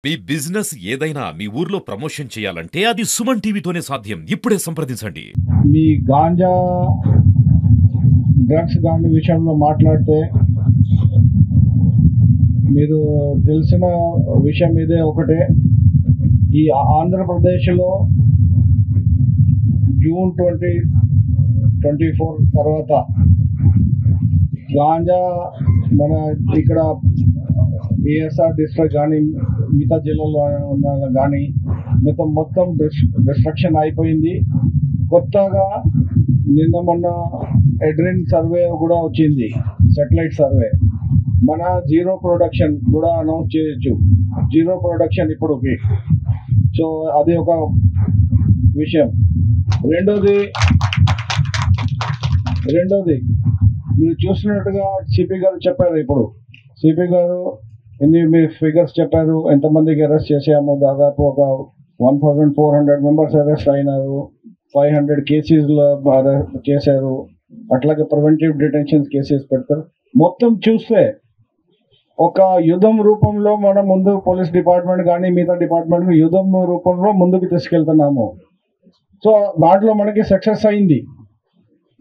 మీ business ఏదైనా మీ ఊర్లో promotion చేయాలంటే అది సుమన్ టీవీతోనే సాధ్యం. ఇప్పుడే సంప్రదించండి. మీ గాంజా డ్రగ్స్ గాంజా విషయంలో మాట్లాడితే మీరు తెలిసిన విషయం ఇదే ఒకటే. ఈ ఆంధ్రప్రదేశ్లో జూన్ 2024 తర్వాత గాంజా మన ఇక్కడ ఏఎస్ఆర్ డిస్ట్రిక్ట్ కానీ మిగతా జిల్లాలో ఉన్న కానీ మొత్తం డిస్ట్రక్షన్ అయిపోయింది. కొత్తగా నిన్న మొన్న ఎడ్రిన్ సర్వే కూడా వచ్చింది, సాటిలైట్ సర్వే. మన జీరో ప్రొడక్షన్ కూడా అనౌన్స్ చేయొచ్చు, జీరో ప్రొడక్షన్ ఇప్పుడుకి. సో అది ఒక విషయం. రెండోది మీరు చూసినట్టుగా సిపి గారు చెప్పారు. ఇప్పుడు సిపి గారు మీ ఫిగర్స్ చెప్పారు, ఎంతమందికి అరెస్ట్ చేసాము. దాదాపు ఒక 1400 మెంబర్స్ అరెస్ట్ అయినారు, 500 కేసెస్లో చేశారు. అట్లాగే ప్రివెంటివ్ డిటెన్షన్ కేసెస్ పెడతారు. మొత్తం చూస్తే ఒక యుద్ధం రూపంలో మనం ముందు పోలీస్ డిపార్ట్మెంట్ కానీ మిగతా డిపార్ట్మెంట్ యుద్ధం రూపంలో ముందుకు తీసుకెళ్తున్నాము. సో దాంట్లో మనకి సక్సెస్ అయింది.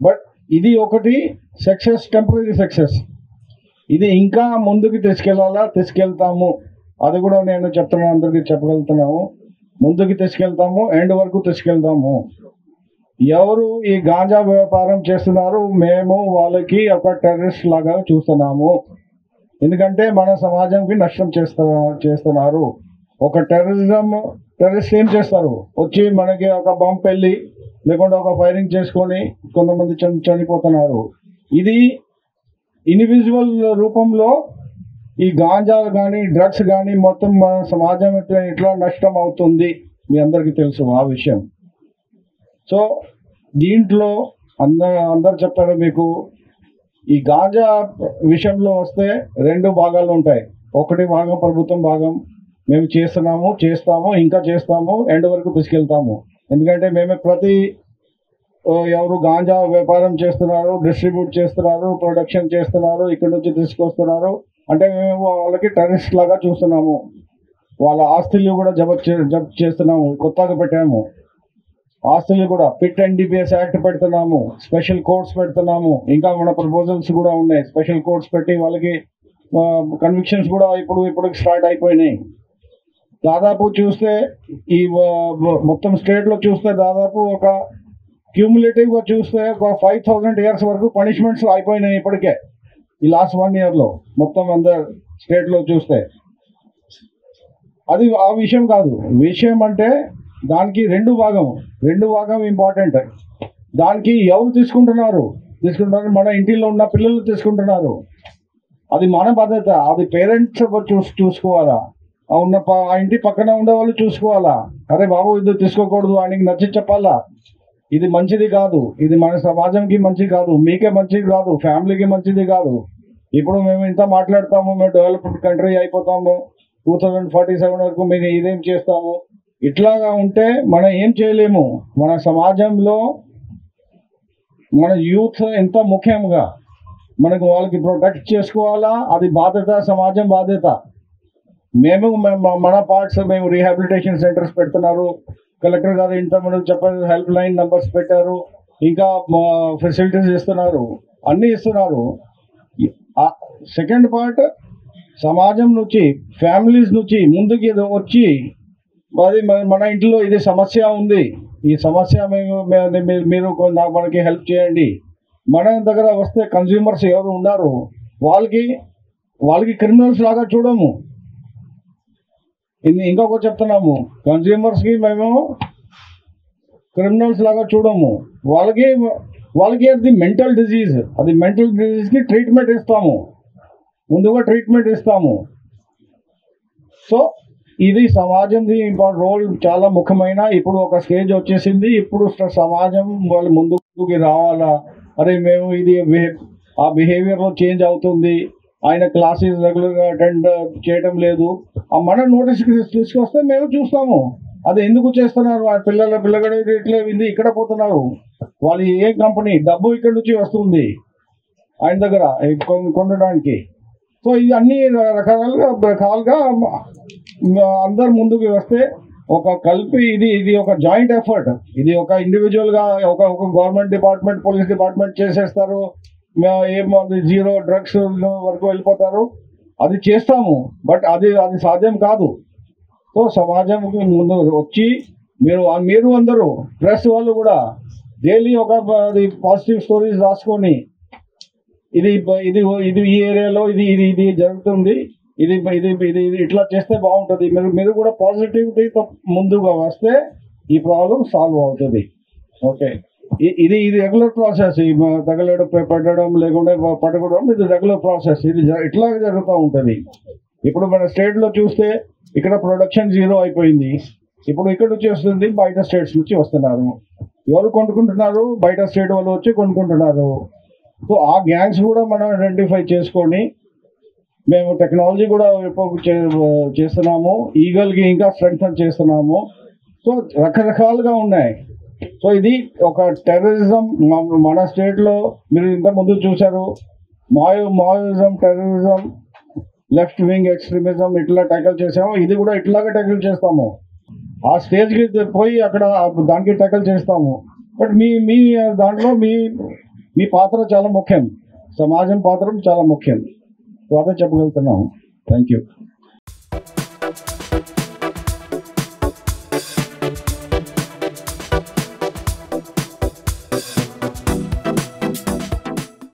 బట్ ఇది ఒకటి సక్సెస్, టెంపరీ సక్సెస్. ఇది ఇంకా ముందుకు తీసుకెళ్తాము. అది కూడా నేను చెప్తున్నాను, అందరికీ చెప్పగలుగుతున్నాము. ముందుకు తీసుకెళ్తాము, ఎండ్ వరకు తీసుకెళ్తాము. ఎవరు ఈ గాంజా వ్యాపారం చేస్తున్నారు, మేము వాళ్ళకి ఒక టెర్రరిస్ట్ లాగా చూస్తున్నాము. ఎందుకంటే మన సమాజంకి నష్టం చేస్తున్నారు. ఒక టెర్రరిస్ట్ ఏం చేస్తారు, వచ్చి మనకి ఒక బాంబు పెళ్ళి లేకుంటే ఒక ఫైరింగ్ చేసుకొని కొంతమంది చనిపోతున్నారు. ఇది ఇండివిజువల్ రూపంలో ఈ గాంజాలు కానీ డ్రగ్స్ కానీ మొత్తం మన సమాజం ఎట్లా నష్టం అవుతుంది మీ అందరికీ తెలుసు ఆ విషయం. సో దీంట్లో అందరు చెప్పారు మీకు. ఈ గాంజా విషయంలో వస్తే 2 భాగాలు ఉంటాయి. ఒకటి భాగం ప్రభుత్వం భాగం, మేము చేస్తాము, ఇంకా చేస్తాము, ఎండ్ వరకు తీసుకెళ్తాము. ఎందుకంటే మేమే ఎవరు గాంజా వ్యాపారం చేస్తున్నారు, డిస్ట్రిబ్యూట్ చేస్తున్నారు, ప్రొడక్షన్ చేస్తున్నారు, ఇక్కడ నుంచి తీసుకొస్తున్నారు అంటే మేము వాళ్ళకి టెర్రరిస్ట్ లాగా చూస్తున్నాము. వాళ్ళ ఆస్తులు కూడా జప్తు చేస్తున్నాము. కొత్తగా పెట్టాము ఆస్తులు కూడా. పిట్ అండ్ డిపిఎస్ యాక్ట్ పెడుతున్నాము, స్పెషల్ కోర్ట్స్ పెడుతున్నాము. ఇంకా మన ప్రపోజల్స్ కూడా ఉన్నాయి, స్పెషల్ కోర్ట్స్ పెట్టి వాళ్ళకి కన్విక్షన్స్ కూడా ఇప్పుడు స్టార్ట్ అయిపోయినాయి. దాదాపు చూస్తే ఈ మొత్తం స్టేట్లో చూస్తే దాదాపు ఒక క్యూములేటివ్గా చూస్తే ఒక 5000 years వరకు పనిష్మెంట్స్ అయిపోయినాయి ఇప్పటికే ఈ లాస్ట్ 1 yearలో మొత్తం అందరు స్టేట్లో చూస్తే. అది ఆ విషయం కాదు. విషయం అంటే దానికి రెండు భాగం ఇంపార్టెంట్. దానికి ఎవరు తీసుకుంటున్నారు, మన ఇంటిలో ఉన్న పిల్లలు తీసుకుంటున్నారు. అది మన బాధ్యత. అది పేరెంట్స్ చూసుకోవాలా, ఆ ఇంటి పక్కన ఉండే వాళ్ళు చూసుకోవాలా. అరే బాబు ఇది తీసుకోకూడదు, ఆయనకి నచ్చి చెప్పాలా. ఇది మంచిది కాదు, ఇది మన సమాజంకి మంచిది కాదు, మీకే మంచిది కాదు, ఫ్యామిలీకి మంచిది కాదు. ఇప్పుడు మేము ఇంత మాట్లాడతాము, మేము డెవలప్డ్ కంట్రీ అయిపోతాము, 2047 వరకు మేము ఇదేం చేస్తాము. ఇట్లాగా ఉంటే మనం ఏం చేయలేము. మన సమాజంలో మన యూత్ ఎంత ముఖ్యంగా మనకు వాళ్ళకి ప్రొటెక్ట్ చేసుకోవాలా. అది బాధ్యత, సమాజం బాధ్యత. మన పార్ట్స్ మేము రీహాబిలిటేషన్ సెంటర్స్ పెడుతున్నారు. కలెక్టర్ గారు ఇంతమంది చెప్పారు, హెల్ప్ లైన్ నంబర్స్ పెట్టారు, ఇంకా ఫెసిలిటీస్ ఇస్తున్నారు, అన్నీ ఇస్తున్నారు. సెకండ్ పార్ట్ సమాజం నుంచి, ఫ్యామిలీస్ నుంచి ముందుకి వచ్చి అది మన ఇంట్లో ఇది సమస్య ఉంది, ఈ సమస్య మీరు మనకి హెల్ప్ చేయండి. మన దగ్గర వస్తే కన్స్యూమర్స్ ఎవరు ఉన్నారు వాళ్ళకి క్రిమినల్స్ లాగా చూడము. ఇంకొక చెప్తున్నాము, కన్స్యూమర్స్కి మేము క్రిమినల్స్ లాగా చూడము. వాళ్ళకి అది మెంటల్ డిజీజ్, అది మెంటల్ డిజీజ్కి ట్రీట్మెంట్ ఇస్తాము, ముందుగా ట్రీట్మెంట్ ఇస్తాము. సో ఇది సమాజంది రోల్ చాలా ముఖ్యమైన. ఇప్పుడు ఒక స్టేజ్ వచ్చేసింది. ఇప్పుడు సమాజం వాళ్ళు ముందుకి రావాలా. అరే మేము ఇది ఆ బిహేవియర్లో చేంజ్ అవుతుంది, ఆయన క్లాసెస్ రెగ్యులర్గా అటెండ్ చేయడం లేదు, మన నోటీస్కి తీసుకొస్తే మేము చూస్తాము. అది ఎందుకు చేస్తున్నారు, ఆ పిల్లగడ ఇట్లా ఇక్కడ పోతున్నారు, వాళ్ళు ఏ కంపెనీ డబ్బు ఇక్కడ నుంచి వస్తుంది ఆయన దగ్గర కొనడానికి. సో ఇది అన్ని రకాలుగా అందరు ముందుకు వస్తే ఒక కలిపి ఇది ఒక జాయింట్ ఎఫర్ట్. ఇది ఒక ఇండివిజువల్ గా ఒక గవర్నమెంట్ డిపార్ట్మెంట్, పోలీస్ డిపార్ట్మెంట్ చేసేస్తారు, ఏమో జీరో డ్రగ్స్ వరకు వెళ్ళిపోతారు. అది చేస్తాము, బట్ అది సాధ్యం కాదు. సో సమాజంకి ముందు వచ్చి మీరు అందరూ ప్రెస్ వాళ్ళు కూడా డైలీ ఒక పాజిటివ్ స్టోరీస్ రాసుకొని ఇది ఇది ఇది ఈ ఏరియాలో ఇది ఇది ఇది జరుగుతుంది, ఇది ఇది ఇది ఇట్లా చేస్తే బాగుంటుంది. మీరు కూడా పాజిటివిటీతో ముందుగా వస్తే ఈ ప్రాబ్లం సాల్వ్ అవుతుంది. ఓకే, ఇది రెగ్యులర్ ప్రాసెస్. తగలడం, పెట్టడం, లేకుంటే పట్టుకోవడం ఇది రెగ్యులర్ ప్రాసెస్. ఇది ఇట్లాగే జరుగుతూ ఉంటుంది. ఇప్పుడు మన స్టేట్లో చూస్తే ఇక్కడ ప్రొడక్షన్ జీరో అయిపోయింది. ఇప్పుడు ఇక్కడ నుంచి వస్తుంది, బయట స్టేట్స్ నుంచి వస్తున్నారు. ఎవరు కొనుక్కుంటున్నారు? బయట స్టేట్ వాళ్ళు వచ్చి కొనుక్కుంటున్నారు. సో ఆ గ్యాంగ్స్ కూడా మనం ఐడెంటిఫై చేసుకొని మేము టెక్నాలజీ కూడా చేస్తున్నాము, ఈగల్కి ఇంకా స్ట్రెంగ్తన్ చేస్తున్నాము. సో రకరకాలుగా ఉన్నాయి. సో ఇది ఒక టెర్రరిజం మన స్టేట్లో మీరు ఇంత ముందు చూశారు. మాయోయిజం, టెర్రరిజం, లెఫ్ట్ వింగ్ ఎక్స్ట్రీమిజం ఇట్లా ట్యాకిల్ చేసాము. ఇది కూడా ఇట్లాగే ట్యాకిల్ చేస్తాము. ఆ స్టేజ్కి పోయి అక్కడ దానికి ట్యాకిల్ చేస్తాము. బట్ మీ దాంట్లో మీ పాత్ర చాలా ముఖ్యం, సమాజం పాత్ర చాలా ముఖ్యం. సో అదే చెప్పగలుగుతున్నాము. Thank you.